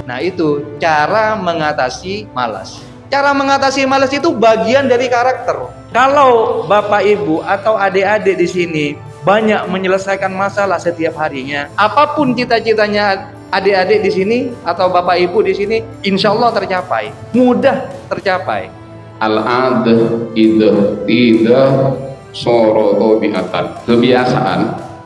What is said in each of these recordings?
Nah, itu cara mengatasi malas. Cara mengatasi malas itu bagian dari karakter. Kalau Bapak Ibu atau adik-adik di sini banyak menyelesaikan masalah setiap harinya, apapun cita-citanya adik-adik di sini atau Bapak Ibu di sini, insya Allah tercapai, mudah tercapai. Al-adah idah tidak soroto biatan. Kebiasaan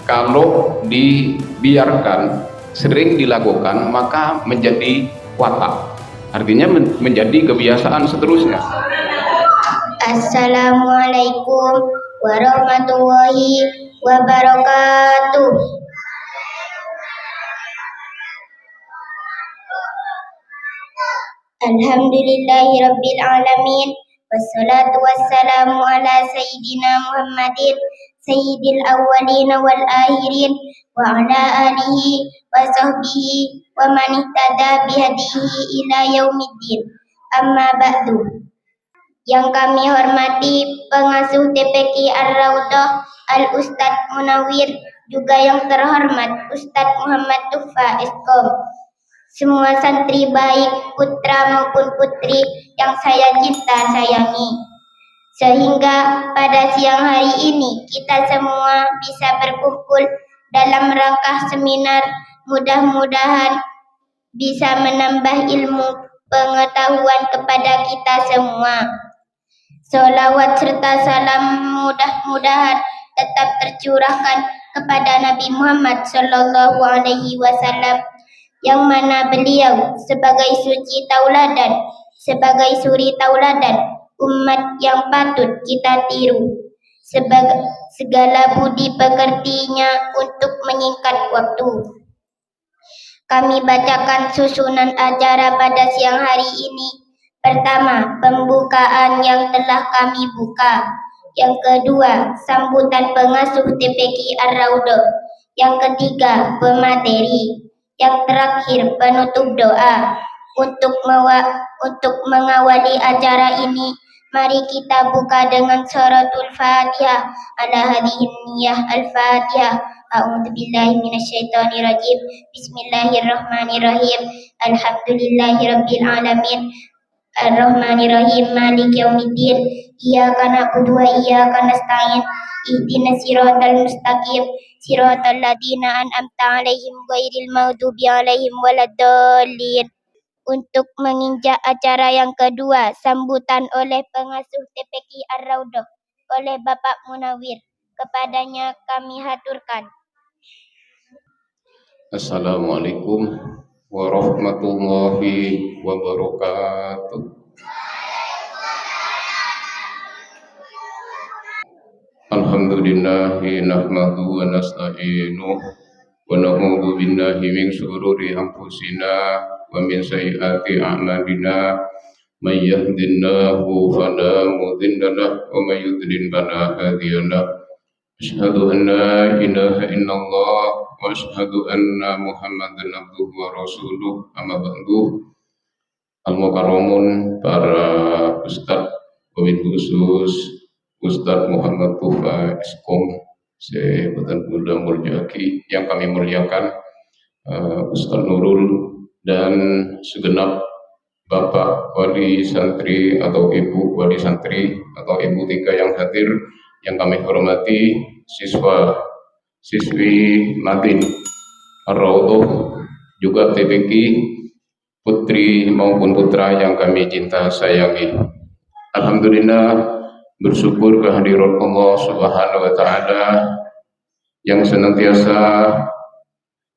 kalau dibiarkan sering dilakukan maka menjadi watak, artinya menjadi kebiasaan seterusnya. Assalamualaikum warahmatullahi wabarakatuh. Alhamdulillahi rabbil alamin. Wassalatu wassalamu ala sayyidina Muhammadin sayyidil awwalin wal akhirin wa ala alihi wa sahbihi wa man ihtada bihadihi ila yaumiddin. Amma ba'du. Yang kami hormati pengasuh TPQ Ar-Raudhah Al-Ustadz Munawir, juga yang terhormat Ustadz Muhammad Tufa Eskom, semua santri baik putra maupun putri yang saya cinta sayangi. Sehingga pada siang hari ini kita semua bisa berkumpul dalam rangka seminar, mudah-mudahan bisa menambah ilmu pengetahuan kepada kita semua. Salawat serta salam mudah-mudahan tetap tercurahkan kepada Nabi Muhammad Sallallahu Alaihi Wasallam, yang mana beliau sebagai suci tauladan, sebagai suri tauladan umat yang patut kita tiru. Segala budi pekertinya untuk menyingkat waktu. Kami bacakan susunan acara pada siang hari ini. Pertama, pembukaan yang telah kami buka. Yang kedua, sambutan pengasuh TPQ Ar-Raudhah. Yang ketiga, pemateri. Yang terakhir, penutup doa. Untuk mengawali acara ini, mari kita buka dengan suratul Fatihah. Ala hadhihi niyah al-Fatihah. A'udzu billahi minasyaitonir rajim. Bismillahirrahmanirrahim. Alhamdulillahirabbil alamin. Ar-Rahmanir-Rahim, Maliki Yaumiddin. Iyyaka na'budu wa iyyaka nasta'in. Ihdinas siratal mustaqim, siratal ladzina an'amta 'alaihim ghairil maghdubi 'alaihim waladdallin. Untuk menginjak acara yang kedua, sambutan oleh pengasuh TPQ Ar-Raudhah oleh Bapak Munawir. Kepadanya kami haturkan. Assalamualaikum warahmatullahi wabarakatuh. Alhamdulillahi nahmadu wa nasta'inuh wa na'udzu billahi min shururi anfusina wa min sayyiati a'malina. May yahdihillahu fala mudilla lahu wa may yudlil fala hadiya lahu. Asyhadu an la ilaha illallah wa asyhadu anna Muhammadan abduhu wa rasuluh. Amma ba'du. Al-Mukarramun, para ustadz, wabil khusus Ustadz Muhammad Tufa Eskom, saya betul-betul mulyaki, yang kami muliakan Ustadz Nurul dan segenap Bapak Wali Santri atau Ibu Wali Santri atau Ibu Tika yang hadir, yang kami hormati siswa siswi Madin Ar-Raudhah, juga TPQ putri maupun putra yang kami cinta sayangi. Alhamdulillah, bersyukur kehadirat Allah Subhanahu wa taala yang senantiasa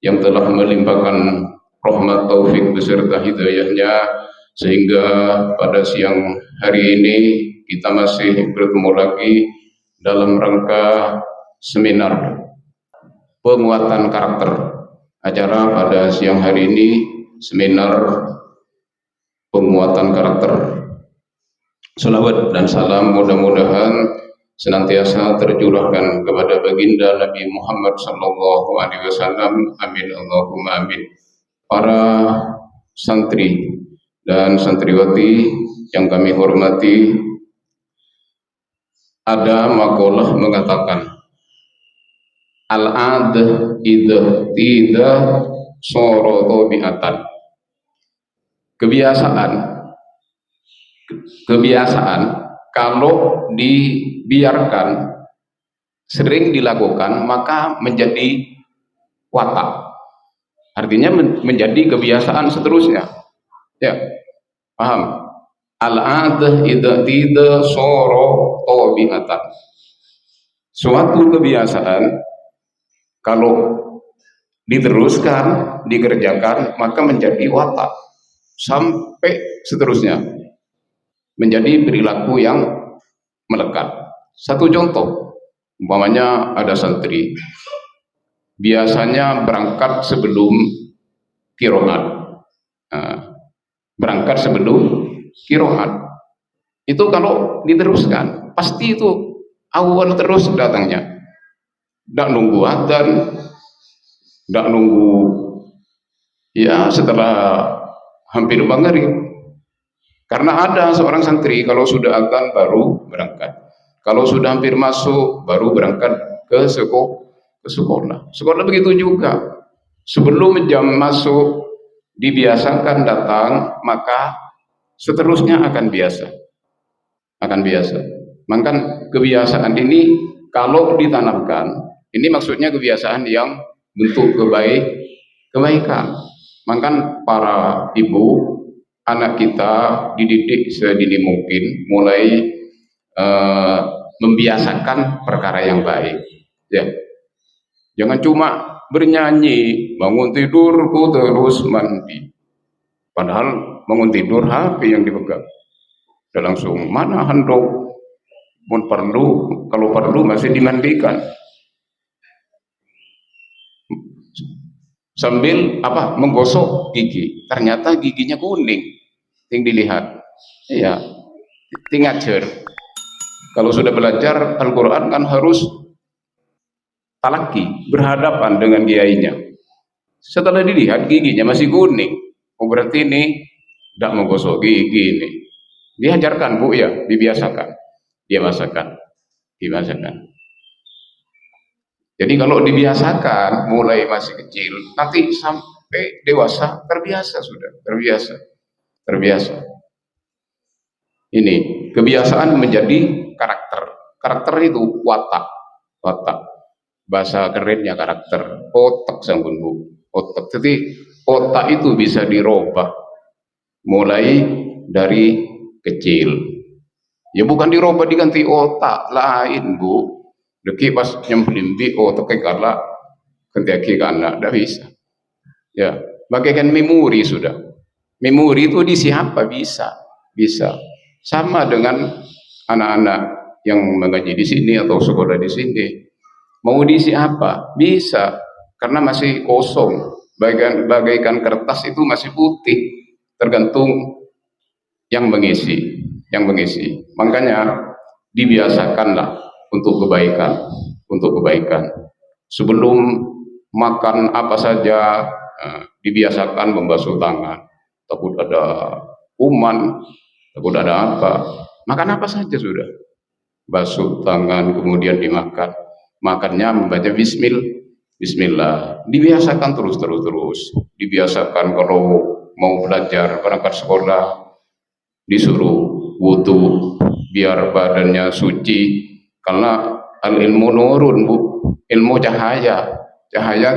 yang telah melimpahkan rahmat taufik beserta hidayahnya, sehingga pada siang hari ini kita masih bertemu lagi dalam rangka seminar penguatan karakter. Acara pada siang hari ini seminar penguatan karakter. Salawat dan salam mudah-mudahan senantiasa tercurahkan kepada baginda Nabi Muhammad sallallahu alaihi wasallam. Amin Allahumma amin. Para santri dan santriwati yang kami hormati, ada makalah mengatakan al-adah idah tidak soroto bi'atan. kebiasaan kebiasaan kalau dibiarkan sering dilakukan maka menjadi watak, artinya menjadi kebiasaan seterusnya. Ya, paham? Al-adah idza tidak soro tabiatan. Suatu kebiasaan kalau diteruskan, dikerjakan, maka menjadi watak sampai seterusnya, menjadi perilaku yang melekat. Satu contoh, umpamanya ada santri biasanya berangkat sebelum qiraat. Nah, berangkat sebelum qiraat itu kalau diteruskan pasti itu awal terus datangnya, tidak nunggu adzan, tidak nunggu ya setelah hampir maghrib. Karena ada seorang santri kalau sudah adzan baru berangkat, kalau sudah hampir masuk baru berangkat ke sekolah. Sekolah begitu juga, sebelum jam masuk dibiasakan datang, maka seterusnya akan biasa. Maka kebiasaan ini kalau ditanamkan, ini maksudnya kebiasaan yang bentuk kebaikan. Maka para ibu, anak kita dididik sedini mungkin mulai membiasakan perkara yang baik. Ya, jangan cuma bernyanyi, bangun tidurku terus mandi. Padahal bangun tidur HP yang dipegang. Udah langsung mana handuk, pun perlu, kalau perlu masih dimandikan. Sambil menggosok gigi, ternyata giginya kuning. Ting dilihat, iya, ting ngajar. Kalau sudah belajar Al-Quran kan harus talaki, berhadapan dengan kiainya. Setelah dilihat giginya masih kuning, oh berarti ini tidak menggosok gigi ini. Diajarkan Bu ya, dibiasakan, dibiasakan. Jadi kalau dibiasakan mulai masih kecil, nanti sampai dewasa terbiasa. Ini kebiasaan menjadi karakter. Karakter itu watak. Bahasa kerennya karakter, otak sanggun Bu. Otak. Jadi otak itu bisa dirubah mulai dari kecil. Ya bukan dirubah diganti otak lain Bu. Deki pas nyemblimbi otak galak ganti anak, tidak bisa. Ya, bagaikan memori sudah. Memori itu diisi apa? Bisa. Sama dengan anak-anak yang mengaji di sini atau sekolah di sini. Mau diisi apa? Bisa, karena masih kosong. Bagaikan kertas itu masih putih, tergantung yang mengisi. Makanya dibiasakanlah untuk kebaikan. Sebelum makan apa saja, dibiasakan membasuh tangan. Takut ada kuman, takut ada apa. Makan apa saja sudah. Basuh tangan, kemudian dimakan. Makannya membaca bismillah. Dibiasakan terus. Dibiasakan kalau mau belajar, berangkat sekolah, disuruh wudu biar badannya suci. Karena al-ilmu nurun Bu, ilmu cahaya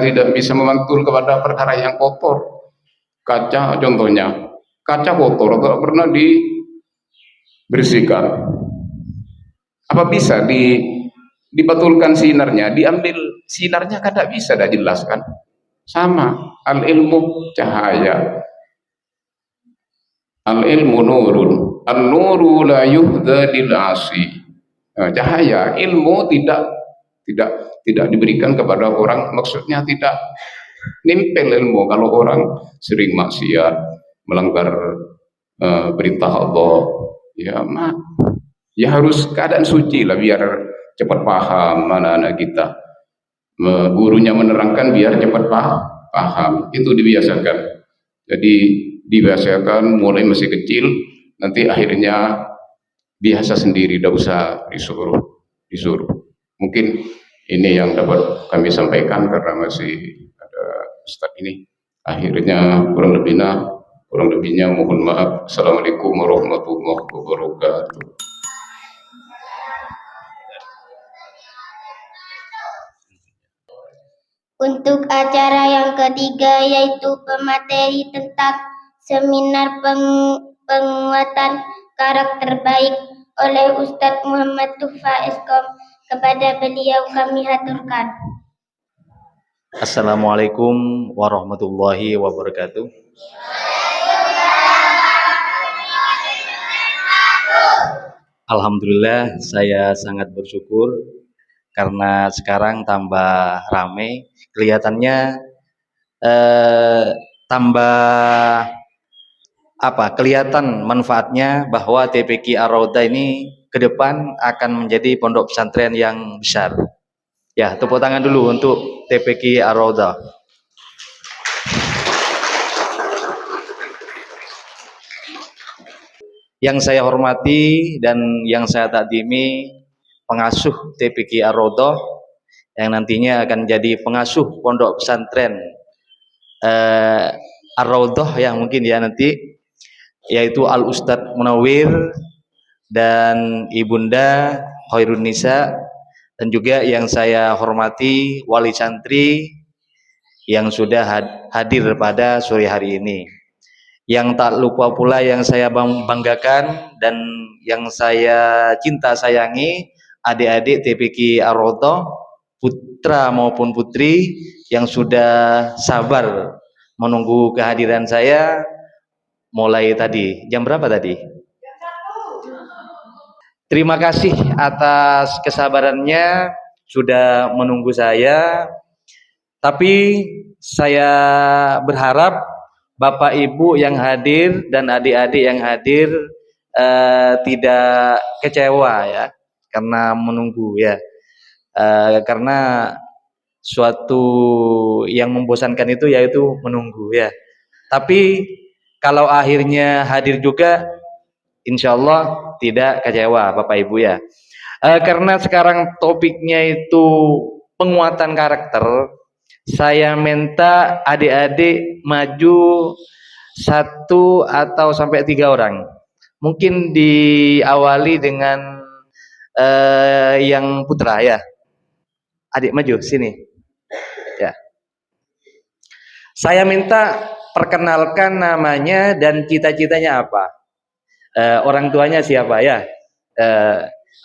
tidak bisa memantul kepada perkara yang kotor. Kaca contohnya, kaca kotor tidak pernah dibersihkan, apa bisa dibetulkan sinarnya, diambil sinarnya kan tidak bisa, tidak jelaskan. Sama al-ilmu cahaya, al-ilmu nurun, an-nuru la yuhda lil asi. Cahaya ilmu tidak diberikan kepada orang, maksudnya tidak nimpel ilmu kalau orang sering maksiat, melanggar perintah Allah, ya harus keadaan suci lah biar cepat paham anak-anak kita. Gurunya menerangkan biar cepat paham, itu dibiasakan. Jadi dibiasakan mulai masih kecil, nanti akhirnya biasa sendiri, tidak usah disuruh. Mungkin ini yang dapat kami sampaikan karena masih ada Ustaz ini. Akhirnya kurang lebihnya Kurang lebihnya mohon maaf. Assalamualaikum warahmatullahi wabarakatuh. Untuk acara yang ketiga yaitu pemateri tentang seminar penguatan karakter baik oleh Ustadz Muhammad Tufa Eskom. Kepada beliau kami haturkan. Assalamualaikum warahmatullahi wabarakatuh. Alhamdulillah, saya sangat bersyukur karena sekarang tambah ramai, kelihatannya tambah kelihatan manfaatnya bahwa TPQ Ar-Raudhah ini ke depan akan menjadi pondok pesantren yang besar. Ya, tepuk tangan dulu untuk TPQ Ar-Raudhah. Yang saya hormati dan yang saya takdimi pengasuh TPQ Ar-Raudhah yang nantinya akan jadi pengasuh pondok pesantren Ar-Raudhah yang mungkin ya nanti, yaitu Al Ustadz Munawir dan Ibunda Khairun Nisa, dan juga yang saya hormati wali santri yang sudah hadir pada sore hari ini. Yang tak lupa pula yang saya banggakan dan yang saya cinta sayangi, adik-adik TPQ Ar-Raudhah, putra maupun putri yang sudah sabar menunggu kehadiran saya mulai tadi. Jam berapa tadi? Terima kasih atas kesabarannya sudah menunggu saya. Tapi saya berharap Bapak Ibu yang hadir dan adik-adik yang hadir tidak kecewa ya karena menunggu ya, karena suatu yang membosankan itu yaitu menunggu ya. Tapi kalau akhirnya hadir juga, insya Allah tidak kecewa Bapak Ibu ya. Karena sekarang topiknya itu penguatan karakter, saya minta adik-adik maju 1 atau sampai 3 orang. Mungkin diawali dengan yang putra ya. Adik maju sini. Ya. Saya minta perkenalkan namanya dan cita-citanya apa. Orang tuanya siapa ya.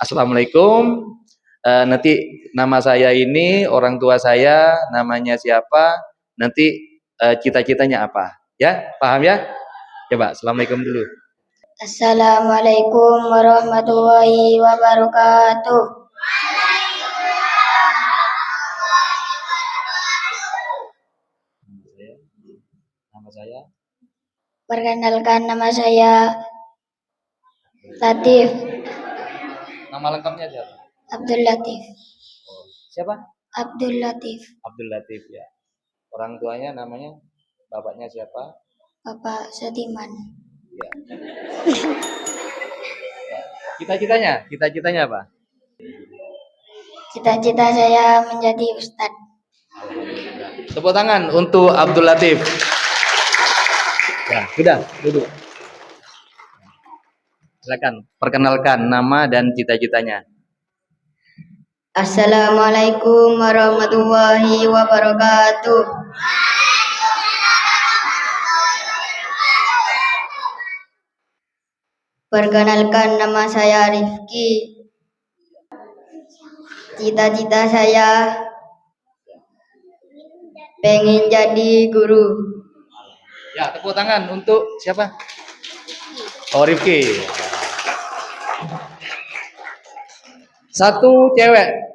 Assalamualaikum. Nanti nama saya ini, orang tua saya namanya siapa, nanti cita-citanya apa, ya paham ya? Coba assalamualaikum dulu. Assalamualaikum warahmatullahi wabarakatuh. Nama saya. Perkenalkan, nama saya Latif. Nama lengkapnya siapa? Abdul Latif. Siapa? Abdul Latif. Abdul Latif ya. Orang tuanya namanya, bapaknya siapa? Bapak Sediman. Ya. Cita-citanya apa? Cita-cita saya menjadi ustadz. Tepuk tangan untuk Abdul Latif. Ya, sudah, duduk. Silakan perkenalkan nama dan cita-citanya. Assalamualaikum warahmatullahi wabarakatuh. Perkenalkan, nama saya Rifki. Cita-cita saya pengen jadi guru. Ya, tepuk tangan untuk siapa? Oh, Rifki. Satu cewek.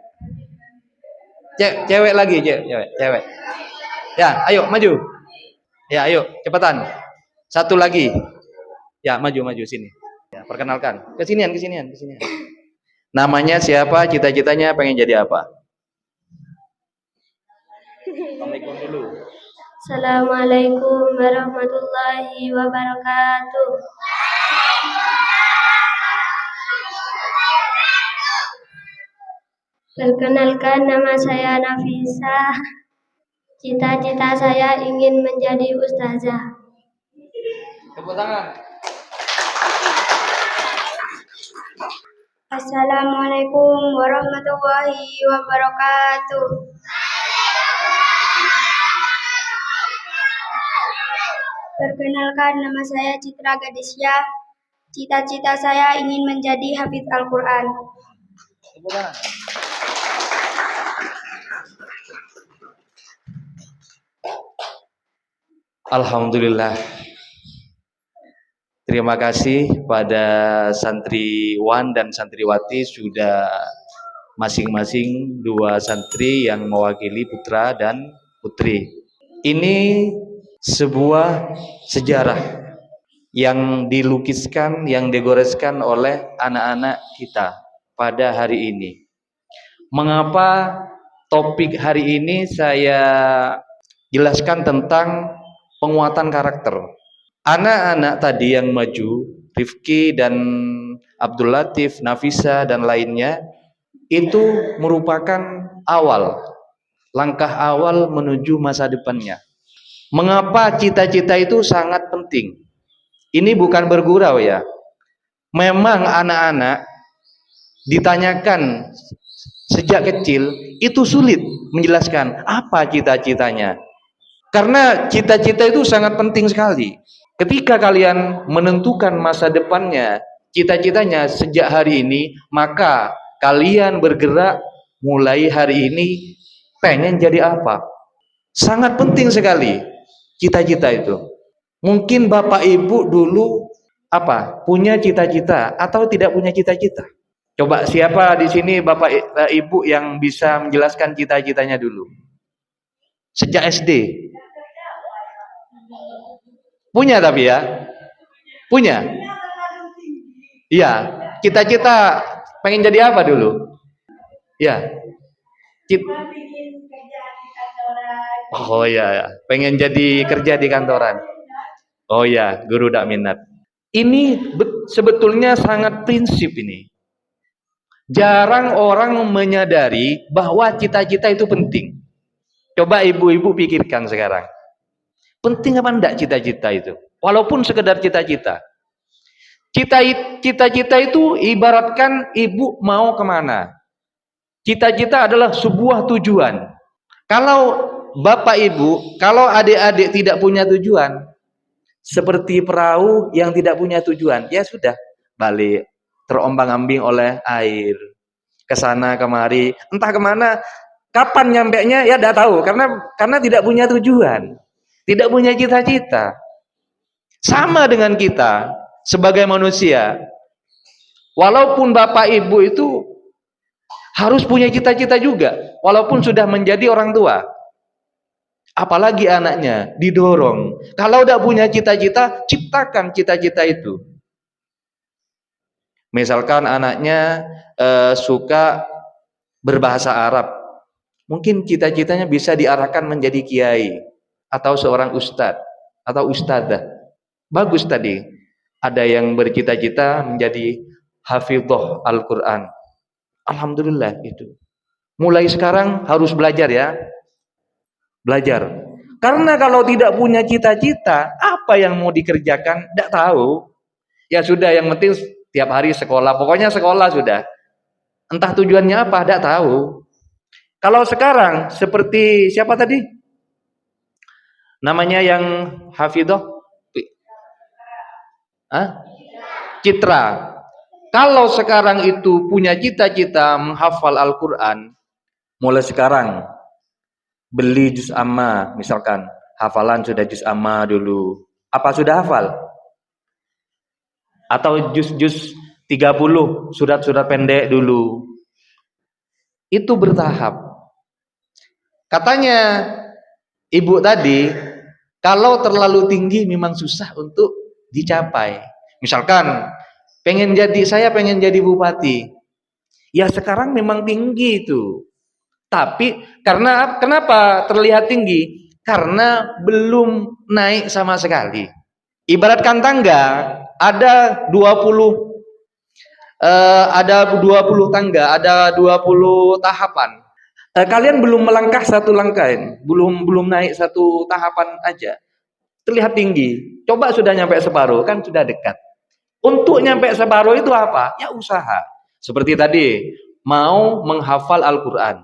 Cewek lagi, cewek. Ya, ayo maju. Ya, ayo cepetan. Satu lagi. Ya, maju sini. Ya, perkenalkan. Kesinian. Namanya siapa? Cita-citanya pengen jadi apa? Assalamualaikum dulu. Assalamualaikum warahmatullahi wabarakatuh. Perkenalkan, nama saya Nafisa. Cita-cita saya ingin menjadi ustazah. Tepuk tangan. Assalamualaikum warahmatullahi wabarakatuh. Perkenalkan, nama saya Citra Gadisya. Cita-cita saya ingin menjadi hafidz Al-Quran. Tepuk tangan. Alhamdulillah. Terima kasih pada santriwan dan santriwati sudah masing-masing 2 santri yang mewakili putra dan putri. Ini sebuah sejarah yang dilukiskan, yang digoreskan oleh anak-anak kita pada hari ini. Mengapa topik hari ini saya jelaskan tentang penguatan karakter? Anak-anak tadi yang maju, Rifki dan Abdul Latif, Nafisa dan lainnya, itu merupakan langkah awal menuju masa depannya. Mengapa cita-cita itu sangat penting? Ini bukan bergurau ya. Memang anak-anak ditanyakan sejak kecil itu sulit menjelaskan apa cita-citanya. Karena cita-cita itu sangat penting sekali. Ketika kalian menentukan masa depannya, cita-citanya sejak hari ini, maka kalian bergerak mulai hari ini pengen jadi apa. Sangat penting sekali cita-cita itu. Mungkin Bapak Ibu dulu punya cita-cita atau tidak punya cita-cita. Coba siapa di sini Bapak Ibu yang bisa menjelaskan cita-citanya dulu? Sejak SD. Punya tapi ya? Punya? Iya. Cita-cita pengen jadi apa dulu? Ya. Oh ya, pengen jadi kerja di kantoran. Oh ya, guru dak minat. Ini sebetulnya sangat prinsip ini. Jarang orang menyadari bahwa cita-cita itu penting. Coba ibu-ibu pikirkan sekarang. Penting apa enggak cita-cita itu? Walaupun sekedar cita-cita. Cita-cita itu ibaratkan ibu mau kemana. Cita-cita adalah sebuah tujuan. Kalau Bapak Ibu, kalau adik-adik tidak punya tujuan, seperti perahu yang tidak punya tujuan, ya sudah, balik, terombang-ambing oleh air, kesana kemari, entah kemana, kapan nyampenya ya tidak tahu, karena tidak punya tujuan, tidak punya cita-cita. Sama dengan kita sebagai manusia, walaupun Bapak Ibu itu harus punya cita-cita juga, walaupun sudah menjadi orang tua. Apalagi anaknya didorong. Kalau udah punya cita-cita, ciptakan cita-cita itu. Misalkan anaknya suka berbahasa Arab, mungkin cita-citanya bisa diarahkan menjadi kiai atau seorang ustadz atau ustadzah. Bagus tadi. Ada yang bercita-cita menjadi hafidhoh Al-Quran. Alhamdulillah itu. Mulai sekarang harus belajar ya. Belajar. Karena kalau tidak punya cita-cita, apa yang mau dikerjakan? Tidak tahu. Ya sudah, yang penting tiap hari sekolah. Pokoknya sekolah sudah. Entah tujuannya apa, tidak tahu. Kalau sekarang, seperti siapa tadi? Namanya yang hafidhoh? Citra. Kalau sekarang itu punya cita-cita menghafal Al-Quran, mulai sekarang beli juz amma, misalkan hafalan sudah juz amma dulu. Apa sudah hafal? Atau juz 30 surat-surat pendek dulu. Itu bertahap. Katanya ibu tadi, kalau terlalu tinggi memang susah untuk dicapai. Misalkan saya pengen jadi bupati. Ya sekarang memang tinggi itu. Tapi kenapa terlihat tinggi? Karena belum naik sama sekali. Ibaratkan tangga, ada 20 tangga, ada 20 tahapan. Kalian belum melangkah satu langkah ini, belum naik satu tahapan aja. terlihat tinggi. Coba sudah nyampe separuh, kan sudah dekat. Untuk nyampe separuh itu apa? Ya usaha. Seperti tadi, mau menghafal Al-Quran.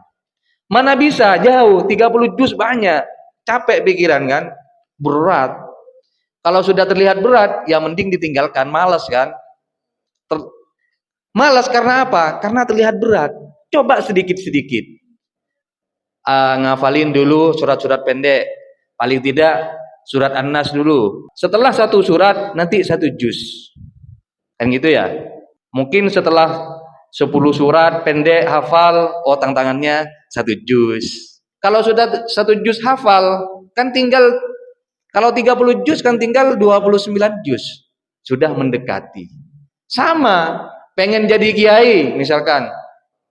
Mana bisa, jauh, 30 juz banyak. Capek pikiran kan? Berat. Kalau sudah terlihat berat, ya mending ditinggalkan, malas kan? Malas karena apa? Karena terlihat berat. Coba sedikit-sedikit. Ngafalin dulu surat-surat pendek. Paling tidak surat An-Nas dulu. Setelah satu surat, nanti satu juz. Kan gitu ya. Mungkin setelah 10 surat pendek hafal, oh tantangannya satu juz. Kalau sudah satu juz hafal, kan tinggal, kalau 30 juz kan tinggal 29 juz. Sudah mendekati. Sama, pengen jadi kiai misalkan,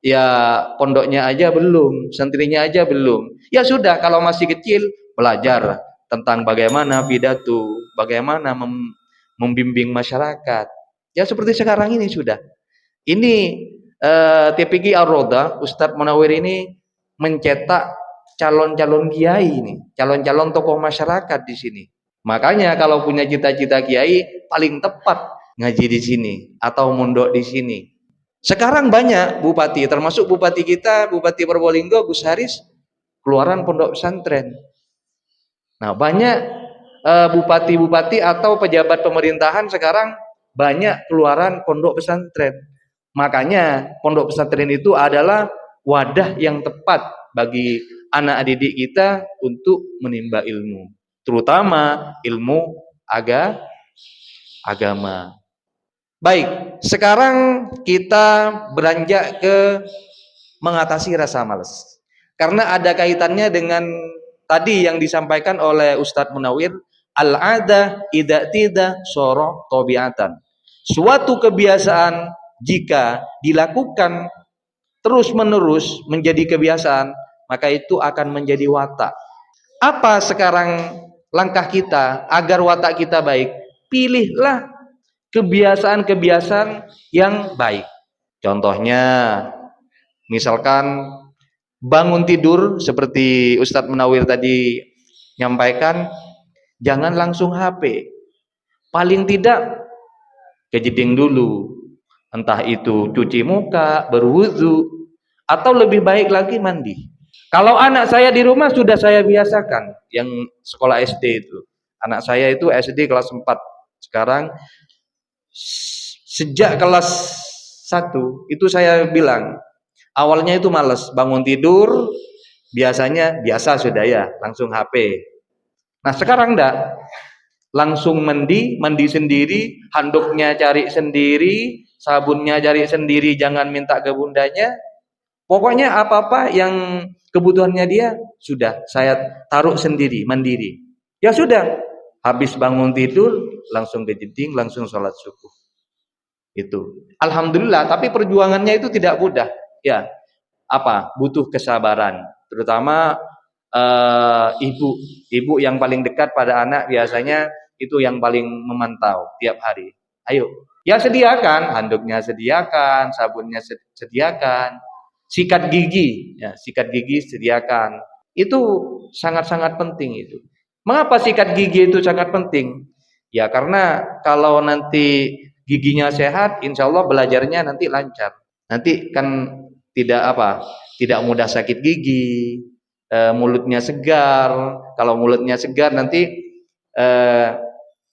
ya pondoknya aja belum, santrinya aja belum. Ya sudah, kalau masih kecil belajar tentang bagaimana pidato, bagaimana membimbing masyarakat. Ya seperti sekarang ini sudah. Ini TPQ Ar-Roda, Ustadz Munawir ini mencetak calon-calon kiai ini, calon-calon tokoh masyarakat di sini. Makanya kalau punya cita-cita kiai, paling tepat ngaji di sini atau mondok di sini. Sekarang banyak bupati, termasuk bupati kita, Bupati Probolinggo, Gus Haris, keluaran pondok pesantren. Nah, banyak bupati-bupati atau pejabat pemerintahan sekarang banyak keluaran pondok pesantren. Makanya pondok pesantren itu adalah wadah yang tepat bagi anak didik kita untuk menimba ilmu, terutama ilmu agama. Baik, sekarang kita beranjak ke mengatasi rasa malas. Karena ada kaitannya dengan tadi yang disampaikan oleh Ustadz Munawir, al-ada idza tida soro tabiatan. Suatu kebiasaan jika dilakukan terus-menerus menjadi kebiasaan, maka itu akan menjadi watak. Apa sekarang langkah kita agar watak kita baik? Pilihlah kebiasaan-kebiasaan yang baik. Contohnya, misalkan bangun tidur seperti Ustadz Munawir tadi nyampaikan, jangan langsung HP. Paling tidak kejeding dulu. Entah itu cuci muka, berwudu, atau lebih baik lagi mandi. Kalau anak saya di rumah sudah saya biasakan, yang sekolah SD itu. Anak saya itu SD kelas 4. Sekarang sejak kelas 1 itu saya bilang, awalnya itu malas bangun tidur, biasanya biasa sudah ya, langsung HP. Nah sekarang enggak, langsung mandi sendiri, handuknya cari sendiri, sabunnya cari sendiri, jangan minta ke bundanya. Pokoknya apa-apa yang kebutuhannya dia sudah saya taruh sendiri, mandiri. Ya sudah, habis bangun tidur langsung ke jeding, langsung sholat subuh. Itu. Alhamdulillah, tapi perjuangannya itu tidak mudah. Ya, butuh kesabaran, terutama ibu yang paling dekat pada anak biasanya itu yang paling memantau tiap hari. Ayo, ya sediakan handuknya, sediakan sabunnya, sediakan sikat gigi, ya sikat gigi sediakan. Itu sangat-sangat penting itu. Mengapa sikat gigi itu sangat penting? Ya karena kalau nanti giginya sehat, insya Allah belajarnya nanti lancar. Nanti kan tidak mudah sakit gigi, mulutnya segar. Kalau mulutnya segar nanti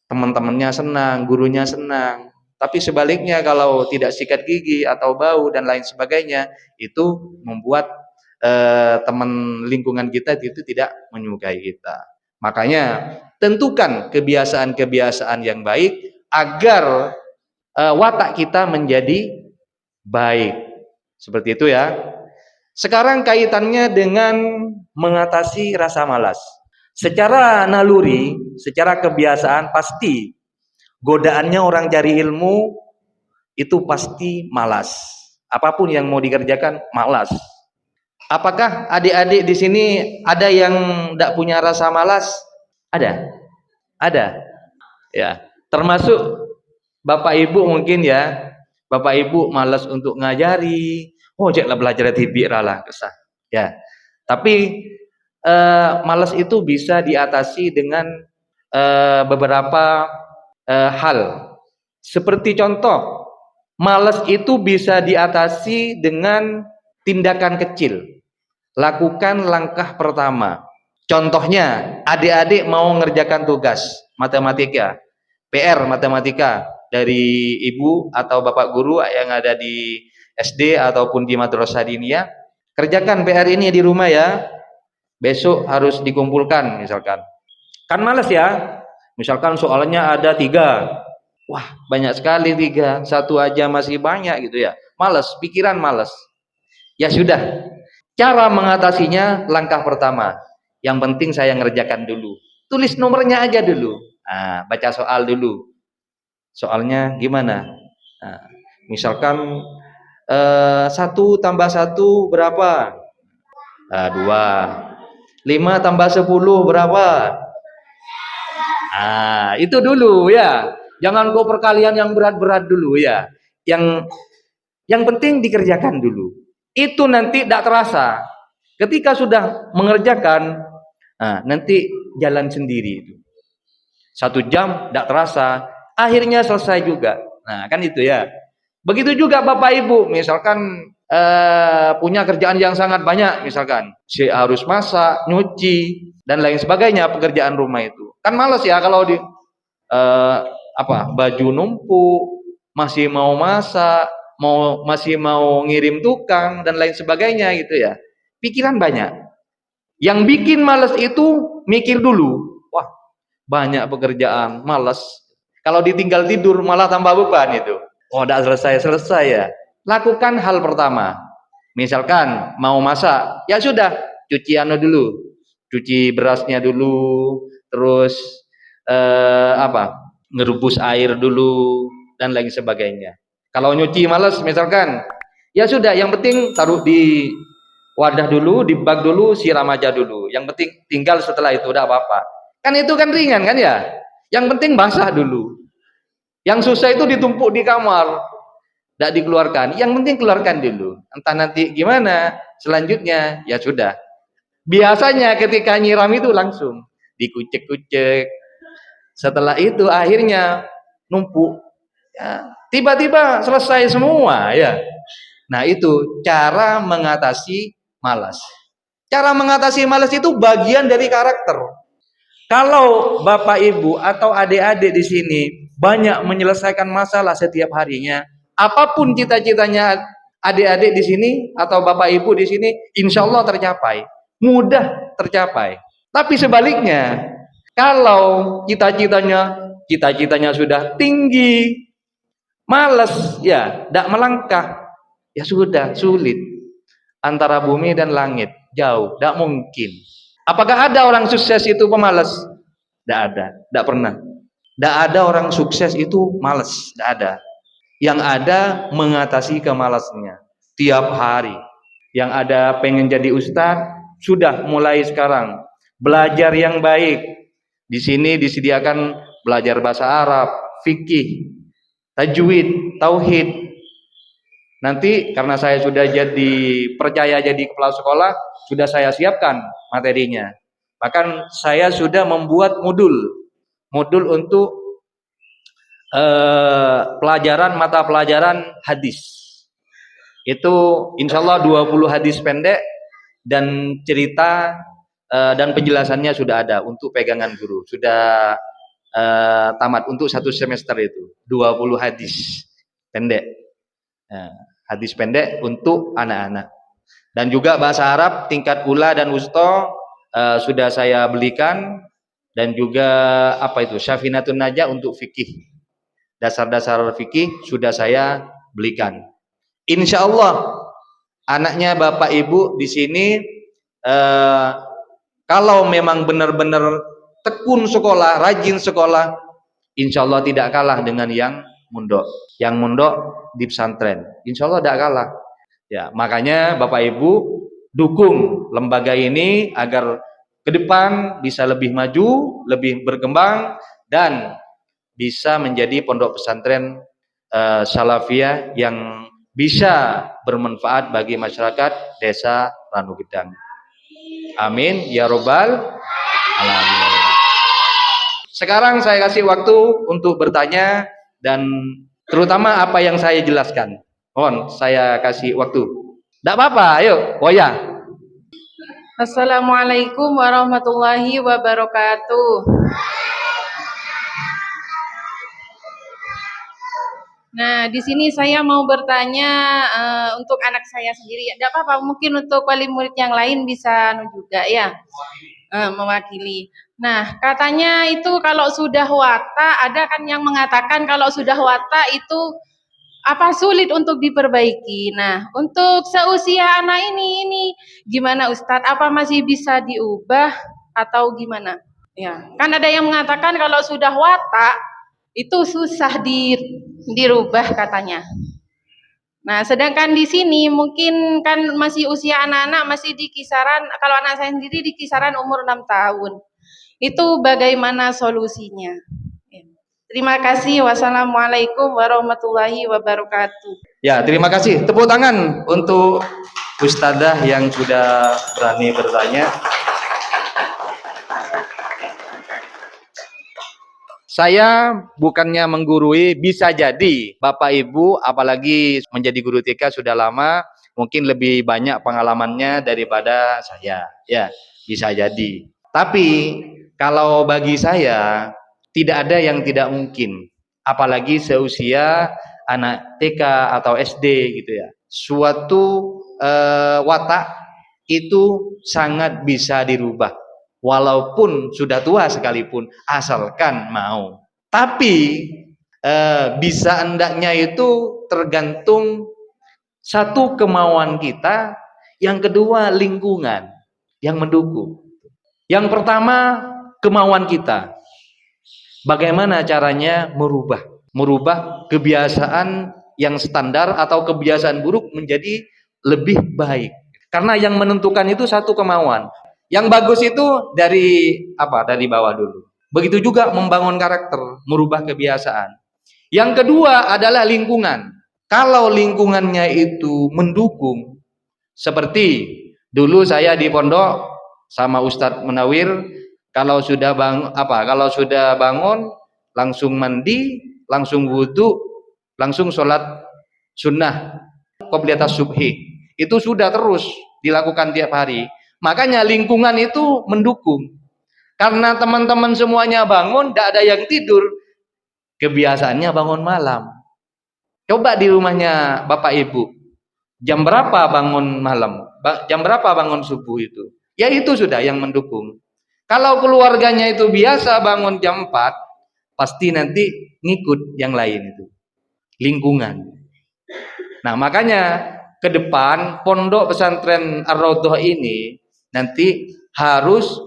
teman-temannya senang, gurunya senang. Tapi sebaliknya kalau tidak sikat gigi atau bau dan lain sebagainya, itu membuat teman lingkungan kita itu tidak menyukai kita. Makanya tentukan kebiasaan-kebiasaan yang baik agar watak kita menjadi baik. Seperti itu ya. Sekarang kaitannya dengan mengatasi rasa malas. Secara naluri, secara kebiasaan pasti godaannya orang cari ilmu itu pasti malas. Apapun yang mau dikerjakan malas. Apakah adik-adik di sini ada yang tidak punya rasa malas? Ada? Ada? Ya, termasuk Bapak Ibu mungkin ya. Bapak Ibu malas untuk ngajari. Oh, janganlah belajar TV lah kesah. Ya. Tapi malas itu bisa diatasi dengan beberapa hal. Seperti contoh, malas itu bisa diatasi dengan tindakan kecil. Lakukan langkah pertama. Contohnya, adik-adik mau ngerjakan tugas matematika, PR matematika dari ibu atau bapak guru yang ada di SD ataupun di madrasah diniyah, kerjakan PR ini di rumah ya. Besok harus dikumpulkan misalkan. Kan males ya. Misalkan soalnya ada 3. Wah, banyak sekali 3. 1 aja masih banyak gitu ya. Males, pikiran males. Ya sudah. Cara mengatasinya langkah pertama. Yang penting saya ngerjakan dulu. Tulis nomornya aja dulu. Nah, baca soal dulu. Soalnya gimana? Nah, misalkan 1 tambah 1 berapa? 2. 5 tambah 10 berapa? Itu dulu ya. Jangan kau perkalian yang berat-berat dulu ya. Yang penting dikerjakan dulu. Itu nanti tidak terasa. Ketika sudah mengerjakan, nanti jalan sendiri itu. 1 jam tidak terasa, akhirnya selesai juga. Nah, kan itu ya. Begitu juga Bapak Ibu, misalkan punya kerjaan yang sangat banyak, misalkan harus masak, nyuci dan lain sebagainya pekerjaan rumah itu. Kan malas ya kalau di baju numpuk, masih mau masak, masih mau ngirim tukang dan lain sebagainya gitu ya. Pikiran banyak. Yang bikin malas itu mikir dulu. Wah, banyak pekerjaan, malas. Kalau ditinggal tidur malah tambah beban itu. Oh, udah selesai ya. Lakukan hal pertama. Misalkan mau masak, ya sudah, cuci dulu. Cuci berasnya dulu, terus ngerebus air dulu dan lain sebagainya. Kalau nyuci malas misalkan, ya sudah, yang penting taruh di wadah dulu, di bak dulu, siram aja dulu. Yang penting tinggal setelah itu udah apa-apa. Kan itu kan ringan kan ya. Yang penting basah dulu. Yang susah itu ditumpuk di kamar, tidak dikeluarkan. Yang penting keluarkan dulu. Entah nanti gimana selanjutnya, ya sudah. Biasanya ketika nyiram itu langsung dikucek-kucek. Setelah itu akhirnya numpuk. Ya, tiba-tiba selesai semua ya. Nah, itu cara mengatasi malas. Cara mengatasi malas itu bagian dari karakter. Kalau Bapak Ibu atau adik-adik di sini banyak menyelesaikan masalah setiap harinya, apapun cita-citanya adik-adik di sini atau Bapak Ibu di sini, insya Allah tercapai, mudah tercapai. Tapi sebaliknya, kalau cita-citanya sudah tinggi, malas ya, tidak melangkah, ya sudah sulit. Antara bumi dan langit jauh, tidak mungkin. Apakah ada orang sukses itu pemalas? Tidak ada, tidak pernah. Tidak ada orang sukses itu malas, tidak ada. Yang ada mengatasi kemalasnya tiap hari. Yang ada pengen jadi ustadz, sudah mulai sekarang belajar yang baik. Di sini disediakan belajar bahasa Arab, fikih, tajwid, tauhid. Nanti karena saya sudah percaya jadi kepala sekolah, sudah saya siapkan materinya. Bahkan saya sudah membuat modul untuk mata pelajaran hadis. Itu insya Allah 20 hadis pendek dan cerita dan penjelasannya sudah ada untuk pegangan guru. Sudah tamat untuk 1 semester itu 20 hadis pendek. Hadis pendek untuk anak-anak. Dan juga bahasa Arab tingkat ula dan wusta sudah saya belikan, dan juga Syafinatun Najah untuk fikih. Dasar-dasar fikih sudah saya belikan. Insya Allah anaknya Bapak Ibu di sini kalau memang benar-benar tekun sekolah, rajin sekolah, insya Allah tidak kalah dengan yang mondok. Yang mondok di pesantren, insya Allah tidak kalah. Ya, makanya Bapak Ibu dukung lembaga ini agar ke depan bisa lebih maju, lebih berkembang, dan bisa menjadi pondok pesantren salafiyah yang bisa bermanfaat bagi masyarakat desa Ranugedang. Amin ya robbal alamin. Sekarang saya kasih waktu untuk bertanya dan terutama apa yang saya jelaskan. Mohon saya kasih waktu. Tidak apa-apa, ayo, Boya. Assalamualaikum warahmatullahi wabarakatuh. Nah, di sini saya mau bertanya untuk anak saya sendiri. Tidak apa-apa, mungkin untuk wali murid yang lain bisa juga ya, mewakili. Nah, katanya itu kalau sudah wata, ada kan yang mengatakan kalau sudah wata itu sulit untuk diperbaiki. Nah, untuk seusia anak ini gimana Ustadz? Apa masih bisa diubah atau gimana? Ya, kan ada yang mengatakan kalau sudah watak itu susah dirubah katanya. Nah, sedangkan di sini mungkin kan masih usia anak-anak masih di kisaran, kalau anak saya sendiri di kisaran umur 6 tahun. Itu bagaimana solusinya? Terima kasih. Wassalamualaikum warahmatullahi wabarakatuh. Ya, terima kasih. Tepuk tangan untuk Ustadzah yang sudah berani bertanya. Saya bukannya menggurui, bisa jadi Bapak Ibu apalagi menjadi guru TK sudah lama, mungkin lebih banyak pengalamannya daripada saya. Ya, bisa jadi. Tapi kalau bagi saya tidak ada yang tidak mungkin, apalagi seusia anak TK atau SD gitu ya. Suatu watak itu sangat bisa dirubah. Walaupun sudah tua sekalipun, asalkan mau. Tapi bisa hendaknya itu tergantung satu kemauan kita, yang kedua lingkungan yang mendukung. Yang pertama kemauan kita. Bagaimana caranya merubah kebiasaan yang standar atau kebiasaan buruk menjadi lebih baik. Karena yang menentukan itu satu kemauan. Yang bagus itu dari bawah dulu. Begitu juga membangun karakter, merubah kebiasaan. Yang kedua adalah lingkungan. Kalau lingkungannya itu mendukung, seperti dulu saya di pondok sama Ustadz Munawir, kalau sudah bangun langsung mandi, langsung wudhu, langsung sholat sunnah qobliyah subhi. Itu sudah terus dilakukan tiap hari. Makanya lingkungan itu mendukung. Karena teman-teman semuanya bangun, tidak ada yang tidur. Kebiasaannya bangun malam. Coba di rumahnya Bapak Ibu, jam berapa bangun malam? Jam berapa bangun subuh itu? Ya itu sudah yang mendukung. Kalau keluarganya itu biasa bangun jam 4, pasti nanti ngikut yang lain itu. Lingkungan. Nah, makanya ke depan pondok pesantren Ar-Raudhah ini nanti harus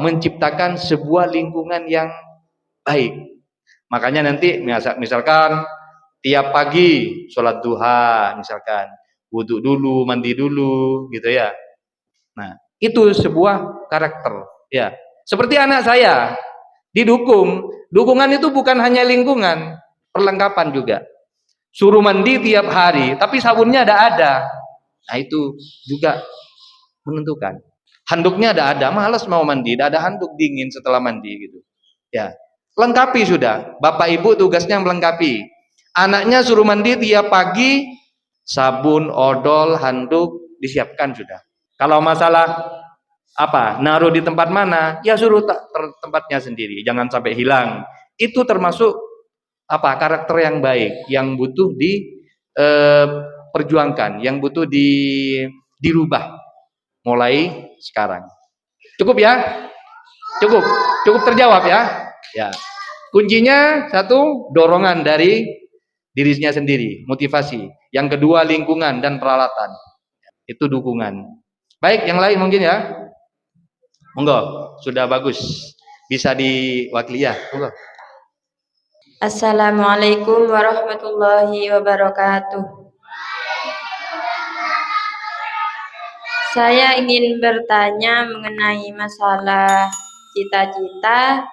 menciptakan sebuah lingkungan yang baik. Makanya nanti misalkan tiap pagi sholat duha, misalkan wudhu dulu, mandi dulu, gitu ya. Nah, itu sebuah karakter, ya. Seperti anak saya didukung. Dukungan itu bukan hanya lingkungan, perlengkapan juga. Suruh mandi tiap hari, tapi sabunnya ada. Nah, itu juga menentukan. Handuknya ada, malas mau mandi, tidak ada handuk, dingin setelah mandi gitu. Ya, lengkapi sudah. Bapak Ibu tugasnya melengkapi. Anaknya suruh mandi tiap pagi, sabun, odol, handuk disiapkan sudah. Kalau masalah naruh di tempat mana, ya suruh tempatnya sendiri, jangan sampai hilang. Itu termasuk karakter yang baik, yang butuh perjuangkan, yang butuh dirubah mulai sekarang. Cukup ya? Cukup terjawab ya? Ya. Kuncinya satu, dorongan dari dirinya sendiri, motivasi. Yang kedua, lingkungan dan peralatan. Itu dukungan. Baik, yang lain mungkin ya? Monggo, sudah bagus. Bisa diwakili ya? Monggo. Assalamualaikum warahmatullahi wabarakatuh. Saya ingin bertanya mengenai masalah cita-cita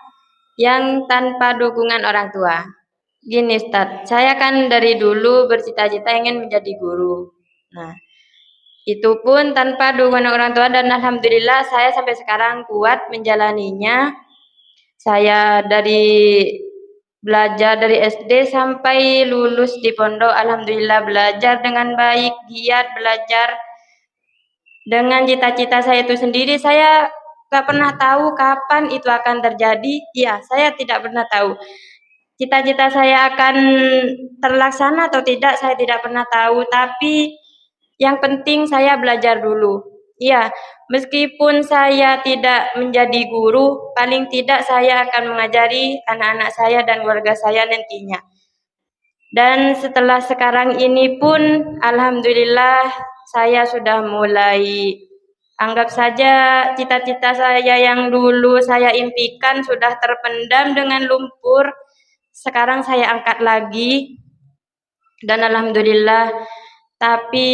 yang tanpa dukungan orang tua. Gini Ustadz, saya kan dari dulu bercita-cita ingin menjadi guru. Nah, itu pun tanpa dukungan orang tua dan alhamdulillah saya sampai sekarang kuat menjalaninya. Saya belajar dari SD sampai lulus di pondok, alhamdulillah belajar dengan baik, giat belajar dengan cita-cita saya itu sendiri. Saya gak pernah tahu kapan itu akan terjadi. Ya, saya tidak pernah tahu. Cita-cita saya akan terlaksana atau tidak, saya tidak pernah tahu. Tapi yang penting saya belajar dulu. Ya, meskipun saya tidak menjadi guru, paling tidak saya akan mengajari anak-anak saya dan keluarga saya nantinya. Dan setelah sekarang ini pun, alhamdulillah saya sudah mulai, anggap saja cita-cita saya yang dulu saya impikan sudah terpendam dengan lumpur. Sekarang saya angkat lagi dan alhamdulillah, tapi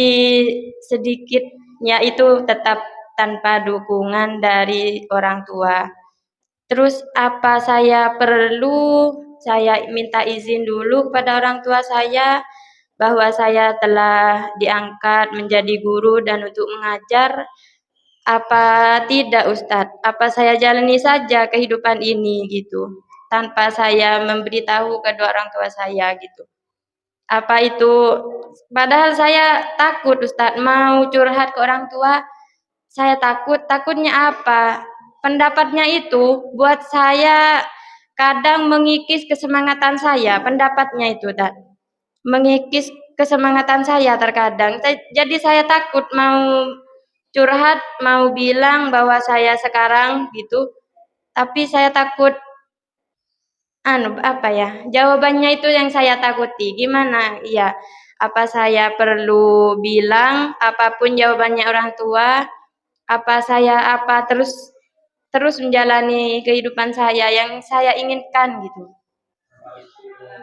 sedikitnya itu tetap tanpa dukungan dari orang tua. Terus apa saya perlu, saya minta izin dulu kepada orang tua saya bahwa saya telah diangkat menjadi guru dan untuk mengajar. Apa tidak Ustadz? Apa saya jalani saja kehidupan ini gitu, tanpa saya memberitahu kedua orang tua saya gitu. Apa itu, padahal saya takut Ustadz mau curhat ke orang tua. Saya takutnya apa? Pendapatnya itu buat saya kadang mengikis kesemangatan saya, pendapatnya itu mengikis kesemangatan saya terkadang. Jadi saya takut mau curhat, mau bilang bahwa saya sekarang gitu, tapi saya takut apa ya? Jawabannya itu yang saya takuti. Gimana? Iya, apa saya perlu bilang apapun jawabannya orang tua? Apa terus menjalani kehidupan saya yang saya inginkan gitu.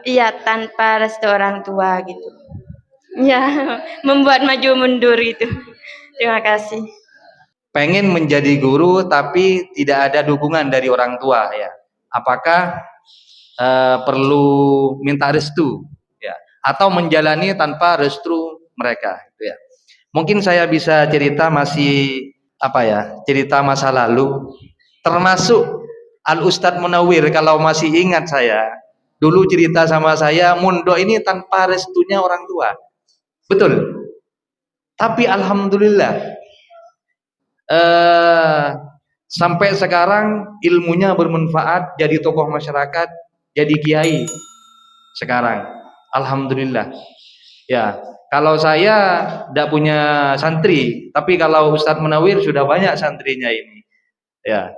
Iya, tanpa restu orang tua gitu. Ya, membuat maju mundur gitu. Terima kasih. Pengen menjadi guru tapi tidak ada dukungan dari orang tua ya. Apakah perlu minta restu ya atau menjalani tanpa restu mereka gitu ya. Mungkin saya bisa cerita cerita masa lalu, termasuk Al Ustadz Munawir. Kalau masih ingat, saya dulu cerita sama saya, mondok ini tanpa restunya orang tua, betul. Tapi alhamdulillah sampai sekarang ilmunya bermanfaat, jadi tokoh masyarakat, jadi kiai sekarang, alhamdulillah ya. Kalau saya tidak punya santri, tapi kalau Ustadz Munawir sudah banyak santrinya ini ya,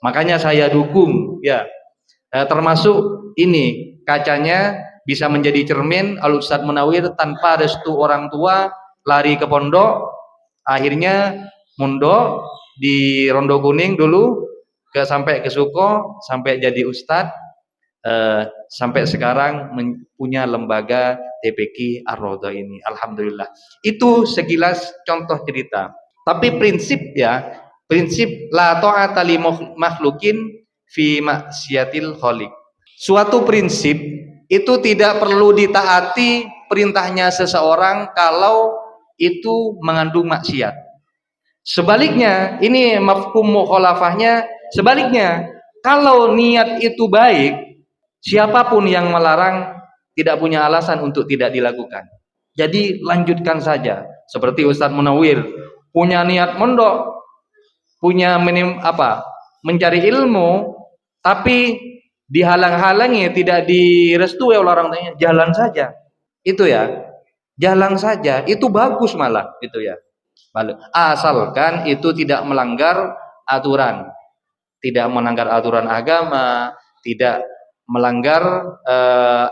makanya saya dukung ya. Termasuk ini kacanya bisa menjadi cermin. Al Ustadz Munawir tanpa restu orang tua lari ke pondok, akhirnya mondok di Rondo Kuning dulu, sampai ke Suko, sampai jadi ustadz, sampai sekarang punya lembaga TPQ Ar-Raudhah ini, alhamdulillah. Itu sekilas contoh cerita. Tapi prinsip la ta'ata li makhlukin fi maksiatil khaliq. Suatu prinsip itu tidak perlu ditaati perintahnya seseorang kalau itu mengandung maksiat. Sebaliknya, ini mafhum mukhalafahnya, sebaliknya, kalau niat itu baik, siapapun yang melarang tidak punya alasan untuk tidak dilakukan. Jadi lanjutkan saja. Seperti Ustadz Munawir punya niat mondok, punya mencari ilmu, tapi dihalang-halangi, tidak direstui oleh orang tuanya, jalan saja. Itu ya, jalan saja. Itu bagus malah, gitu ya. Asalkan itu tidak melanggar aturan, tidak melanggar aturan agama, tidak melanggar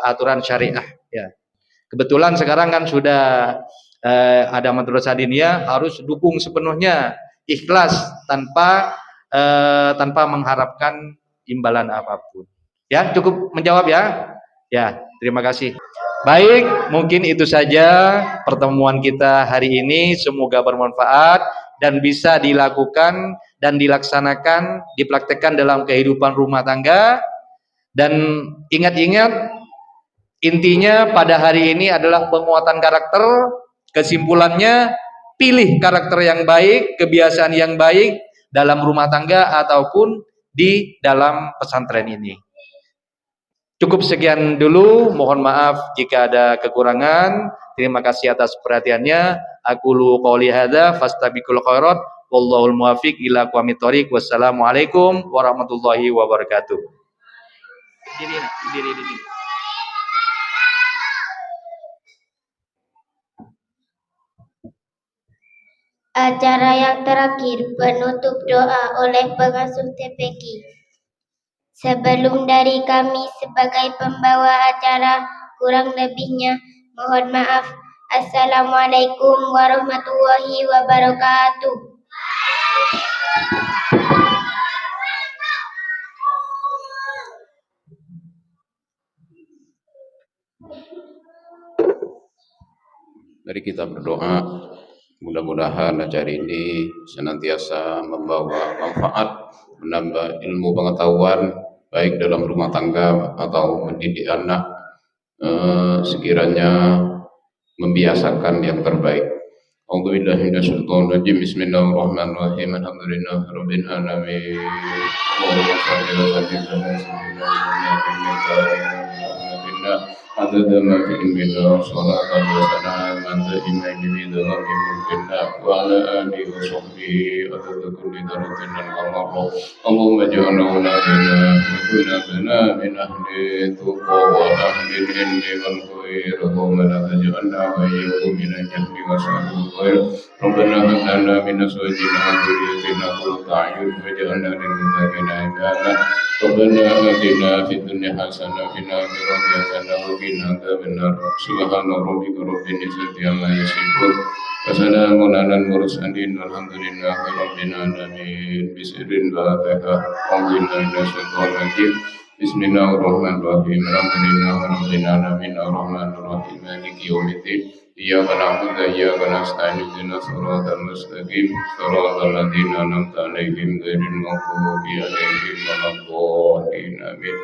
aturan syariah ya. Kebetulan sekarang kan sudah ada madrasah diniyah, harus dukung sepenuhnya, ikhlas, tanpa mengharapkan imbalan apapun ya. Cukup menjawab ya. Terima kasih. Baik, mungkin itu saja pertemuan kita hari ini. Semoga bermanfaat dan bisa dilakukan dan dilaksanakan, dipraktekkan dalam kehidupan rumah tangga. Dan ingat-ingat, intinya pada hari ini adalah penguatan karakter. Kesimpulannya, pilih karakter yang baik, kebiasaan yang baik dalam rumah tangga ataupun di dalam pesantren ini. Cukup sekian dulu, mohon maaf jika ada kekurangan. Terima kasih atas perhatiannya. Aqulu qouli hadza fastabiqul khairat wallahul muwaffiq ila aqwamit thoriq. Wassalamualaikum warahmatullahi wabarakatuh. Diri. Acara yang terakhir, penutup doa oleh pengasuh TPQ. Sebelum dari kami sebagai pembawa acara, kurang lebihnya mohon maaf. Assalamualaikum warahmatullahi wabarakatuh. Mari kita berdoa, mudah-mudahan acara ini senantiasa membawa manfaat, menambah ilmu pengetahuan, baik dalam rumah tangga atau mendidik anak, sekiranya membiasakan yang terbaik. A'udzubillahi minasyaitonirrajim. Bismillahirrahmanirrahim. Alhamdulillahirabbil alamin. Allahumma shalli wa sallim ala sayyidina Muhammadin adada ma fi ilmina salatan wa salaman daiman bi dawami mulkina wa ala alihi wa sahbihi adada kulli daratin al-marra. Allahumma ja'alna awladina wa kullana min ahli tuqa wa ahli ilmi wal khair. Allahumma la taj'alna wa iyyakum min al-jahli wa sa'il khair. Rabbana hab lana min azwajina wa dhurriyyatina qurrata a'yun waj'alna lil muttaqina imama. Rabbana atina fid dunya hasanah wa fil akhirati hasanah wa qina adzaban nar. Subhana rabbika rabbil izzati amma yasifun wa salamun alal mursalin walhamdulillahi rabbil alamin. Bismillahirrahmanirrahim. Alhamdulillahi minasyaitonir rajim. Bismillahirrahmanirrahim. Alhamdulillahi rabbil alamin arrahmanir rahim maliki yaumiddin. Iyyaka na'budu wa iyyaka nasta'in ihdinas siratal mustaqim siratal ladzina an'amta 'alaihim ghairil maghdubi 'alaihim waladdallin. Amin.